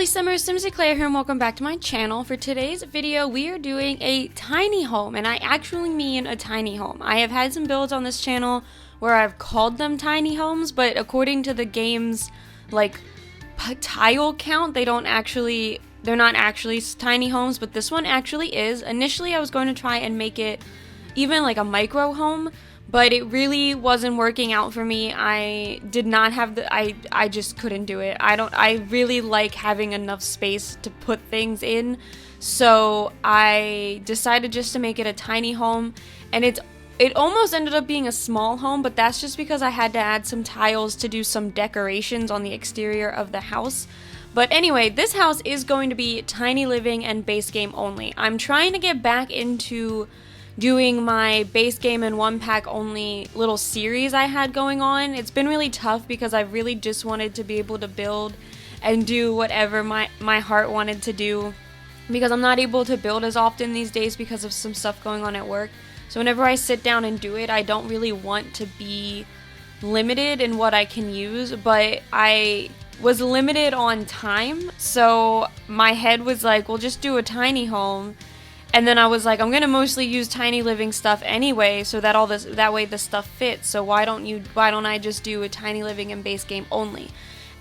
lovely Simmers, SimsEclaire here and welcome back to my channel. For today's video, we are doing a tiny home, and I actually mean a tiny home. I have had some builds on this channel where I've called them tiny homes, but according to the game's tile count, they're not actually tiny homes, but this one actually is. Initially, I was going to try and make it even like a micro home, but it really wasn't working out for me. I did not have I just couldn't do it. I really like having enough space to put things in. So I decided just to make it a tiny home, and it almost ended up being a small home, but that's just because I had to add some tiles to do some decorations on the exterior of the house. But anyway, this house is going to be tiny living and base game only. I'm trying to get back into doing my base game and one pack only little series I had going on. It's been really tough because I really just wanted to be able to build and do whatever my heart wanted to do, because I'm not able to build as often these days because of some stuff going on at work. So whenever I sit down and do it, I don't really want to be limited in what I can use, but I was limited on time, so my head was like, well, just do a tiny home. And then I was like, I'm gonna mostly use tiny living stuff anyway, so that way the stuff fits. So why don't I just do a tiny living and base game only?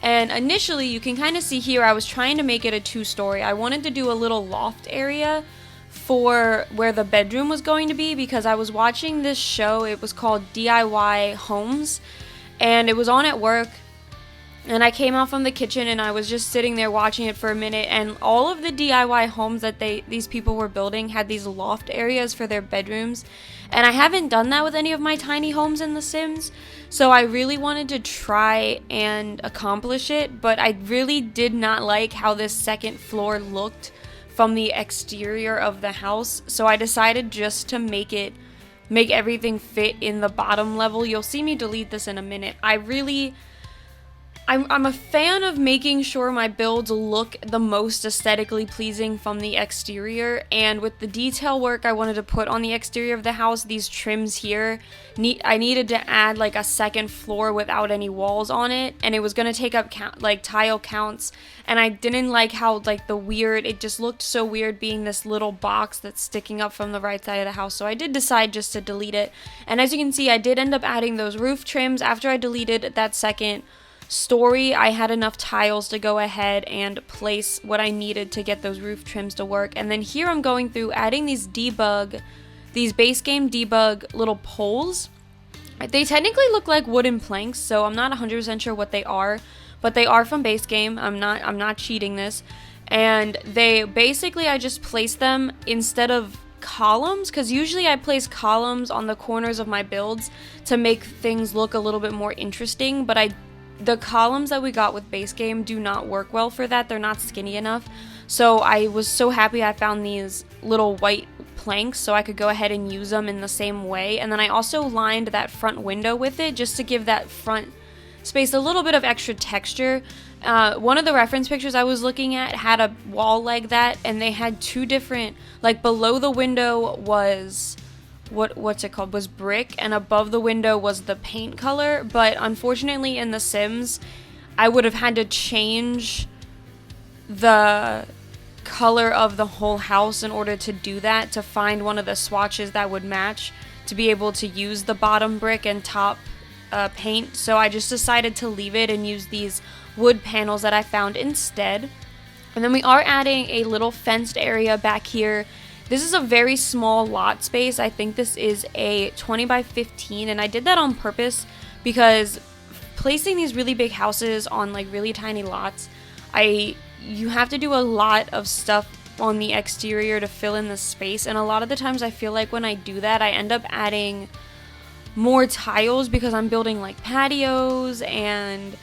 And initially, you can kind of see here, I was trying to make it a 2-story. I wanted to do a little loft area for where the bedroom was going to be, because I was watching this show. It was called DIY Homes, and it was on at work. And I came out from the kitchen and I was just sitting there watching it for a minute, and all of the DIY homes that these people were building had these loft areas for their bedrooms. And I haven't done that with any of my tiny homes in The Sims, so I really wanted to try and accomplish it, but I really did not like how this second floor looked from the exterior of the house. So I decided just to make everything fit in the bottom level. You'll see me delete this in a minute. I'm a fan of making sure my builds look the most aesthetically pleasing from the exterior, and with the detail work I wanted to put on the exterior of the house, these trims here, I needed to add like a second floor without any walls on it, and it was going to take up tile counts, and I didn't like how it just looked so weird being this little box that's sticking up from the right side of the house. So I did decide just to delete it, and as you can see, I did end up adding those roof trims. After I deleted that second story, I had enough tiles to go ahead and place what I needed to get those roof trims to work. And then here I'm going through adding these base game debug little poles. They technically look like wooden planks, so I'm not 100% sure what they are, but they are from base game. I'm not cheating this. And I just place them instead of columns, because usually I place columns on the corners of my builds to make things look a little bit more interesting, but the columns that we got with base game do not work well for that. They're not skinny enough. So I was so happy I found these little white planks so I could go ahead and use them in the same way. And then I also lined that front window with it just to give that front space a little bit of extra texture. One of the reference pictures I was looking at had a wall like that, and they had two different, below the window was was brick, and above the window was the paint color. But unfortunately in The Sims, I would have had to change the color of the whole house in order to do that, to find one of the swatches that would match to be able to use the bottom brick and top paint. So I just decided to leave it and use these wood panels that I found instead. And then we are adding a little fenced area back here. This is a very small lot space. I think this is a 20 by 15, and I did that on purpose because placing these really big houses on really tiny lots, you have to do a lot of stuff on the exterior to fill in the space, and a lot of the times I feel like when I do that, I end up adding more tiles because I'm building patios and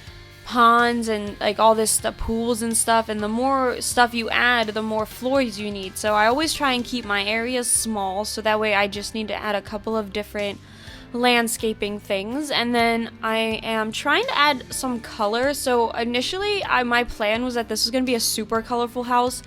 ponds and all this stuff, pools and stuff, and the more stuff you add, the more floors you need. So I always try and keep my areas small, so that way I just need to add a couple of different landscaping things. And then I am trying to add some color. So initially my plan was that this was going to be a super colorful house,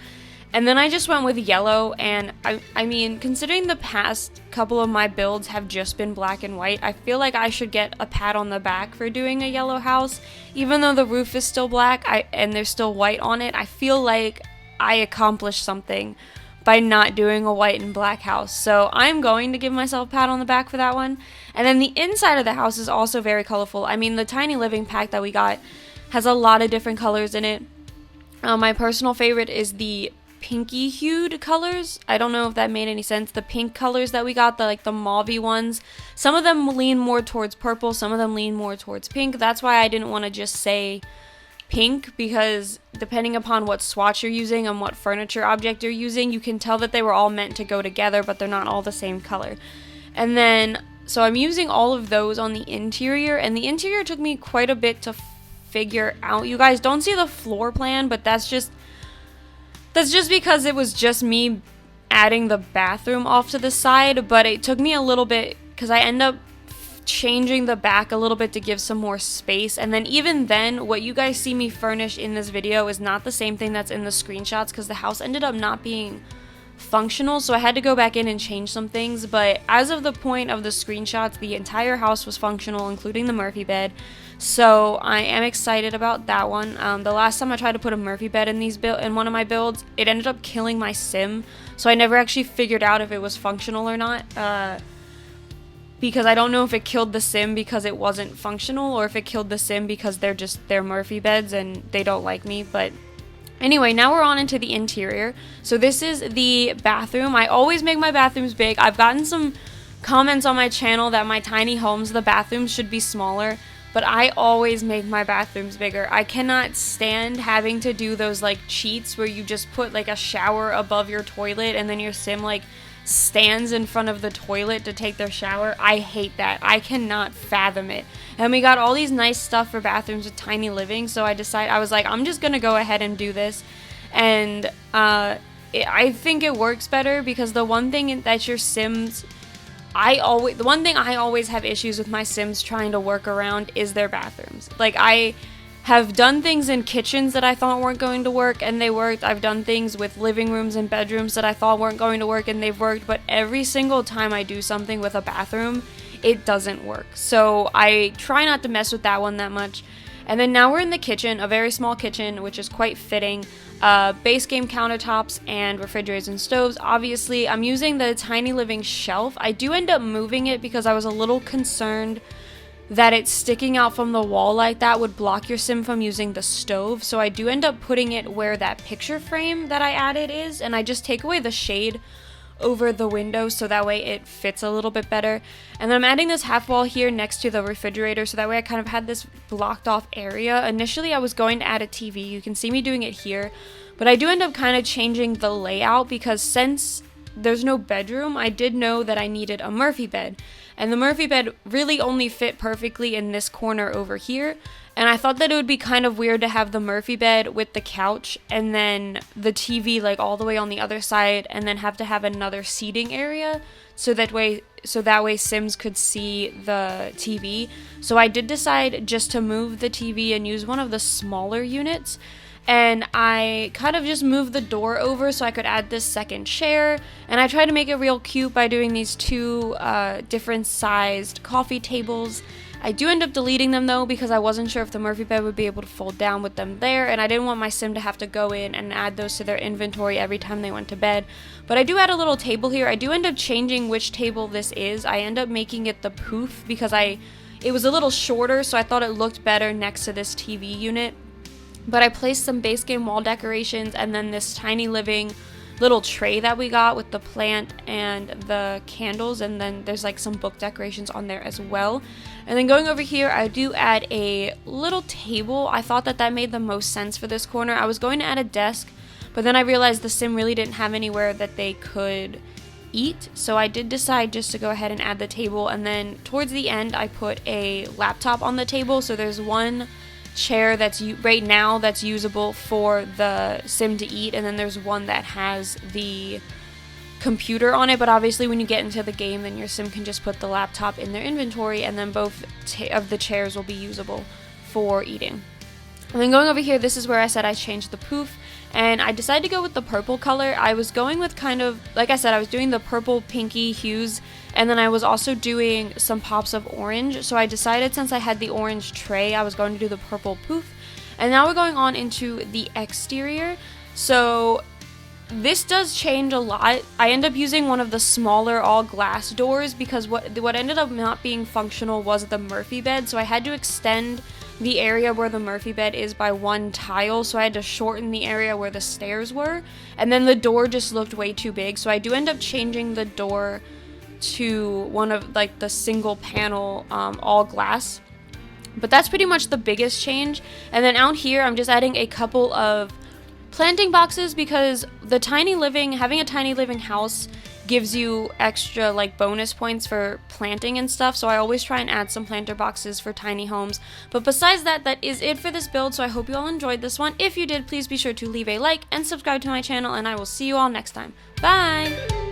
And then I just went with yellow, and I mean, considering the past couple of my builds have just been black and white, I feel like I should get a pat on the back for doing a yellow house. Even though the roof is still black and there's still white on it, I feel like I accomplished something by not doing a white and black house. So I'm going to give myself a pat on the back for that one. And then the inside of the house is also very colorful. I mean, the tiny living pack that we got has a lot of different colors in it. My personal favorite is the pinky hued colors. I don't know if that made any sense. The pink colors that we got, the mauvey ones, some of them lean more towards purple, some of them lean more towards pink. That's why I didn't want to just say pink, because depending upon what swatch you're using and what furniture object you're using, you can tell that they were all meant to go together, but they're not all the same color. And then so I'm using all of those on the interior, and the interior took me quite a bit to figure out. You guys don't see the floor plan, but that's just because it was just me adding the bathroom off to the side, but it took me a little bit because I end up changing the back a little bit to give some more space. And then even then, what you guys see me furnish in this video is not the same thing that's in the screenshots, because the house ended up not being functional, so I had to go back in and change some things. But as of the point of the screenshots, the entire house was functional, including the Murphy bed. So I am excited about that one. The last time I tried to put a Murphy bed in one of my builds, it ended up killing my sim, so I never actually figured out if it was functional or not, because I don't know if it killed the sim because it wasn't functional, or if it killed the sim because they're Murphy beds and they don't like me. But anyway, now we're on into the interior. So this is the bathroom. I always make my bathrooms big. I've gotten some comments on my channel that my tiny homes, the bathrooms should be smaller, but I always make my bathrooms bigger. I cannot stand having to do those cheats where you just put a shower above your toilet and then your sim stands in front of the toilet to take their shower. I hate that. I cannot fathom it. And we got all these nice stuff for bathrooms with tiny living, so I was like, I'm just gonna go ahead and do this. And I think it works better, because the one thing that your sims, the one thing I always have issues with my sims trying to work around is their bathrooms. I have done things in kitchens that I thought weren't going to work, and they worked. I've done things with living rooms and bedrooms that I thought weren't going to work, and they've worked. But every single time I do something with a bathroom, it doesn't work. So I try not to mess with that one that much. And then now we're in the kitchen, a very small kitchen, which is quite fitting. Base game countertops and refrigerators and stoves. Obviously, I'm using the tiny living shelf. I do end up moving it because I was a little concerned that it's sticking out from the wall like that would block your sim from using the stove. So I do end up putting it where that picture frame that I added is, and I just take away the shade over the window so that way it fits a little bit better. And then I'm adding this half wall here next to the refrigerator, so that way I kind of had this blocked off area. Initially I was going to add a TV. You can see me doing it here, but I do end up kind of changing the layout, because since there's no bedroom, I did know that I needed a Murphy bed, and the Murphy bed really only fit perfectly in this corner over here. And I thought that it would be kind of weird to have the Murphy bed with the couch and then the TV all the way on the other side, and then have to have another seating area so that way Sims could see the TV. So I did decide just to move the TV and use one of the smaller units. And I kind of just moved the door over so I could add this second chair. And I tried to make it real cute by doing these two different sized coffee tables. I do end up deleting them though, because I wasn't sure if the Murphy bed would be able to fold down with them there, and I didn't want my sim to have to go in and add those to their inventory every time they went to bed. But I do add a little table here. I do end up changing which table this is. I end up making it the poof because it was a little shorter, so I thought it looked better next to this TV unit. But I placed some base game wall decorations, and then this tiny living little tray that we got with the plant and the candles, and then there's some book decorations on there as well. And then going over here, I do add a little table. I thought that made the most sense for this corner. I was going to add a desk, but then I realized the sim really didn't have anywhere that they could eat, so I did decide just to go ahead and add the table. And then towards the end, I put a laptop on the table, so there's one chair that's right now that's usable for the sim to eat, and then there's one that has the computer on it. But obviously when you get into the game, then your sim can just put the laptop in their inventory, and then both of the chairs will be usable for eating. And then going over here, this is where I said I changed the poof, and I decided to go with the purple color. I was going with kind of, like I said, I was doing the purple pinky hues, and then I was also doing some pops of orange. So I decided, since I had the orange tray, I was going to do the purple poof. And now we're going on into the exterior. So this does change a lot. I end up using one of the smaller all glass doors because what ended up not being functional was the Murphy bed. So I had to extend the area where the Murphy bed is by one tile, so I had to shorten the area where the stairs were, and then the door just looked way too big. So I do end up changing the door to one of like the single panel all glass. But that's pretty much the biggest change. And then out here I'm just adding a couple of planting boxes because having a tiny living house gives you extra like bonus points for planting and stuff, so I always try and add some planter boxes for tiny homes. But besides that, that is it for this build, so I hope you all enjoyed this one. If you did, please be sure to leave a like and subscribe to my channel, and I will see you all next time. Bye!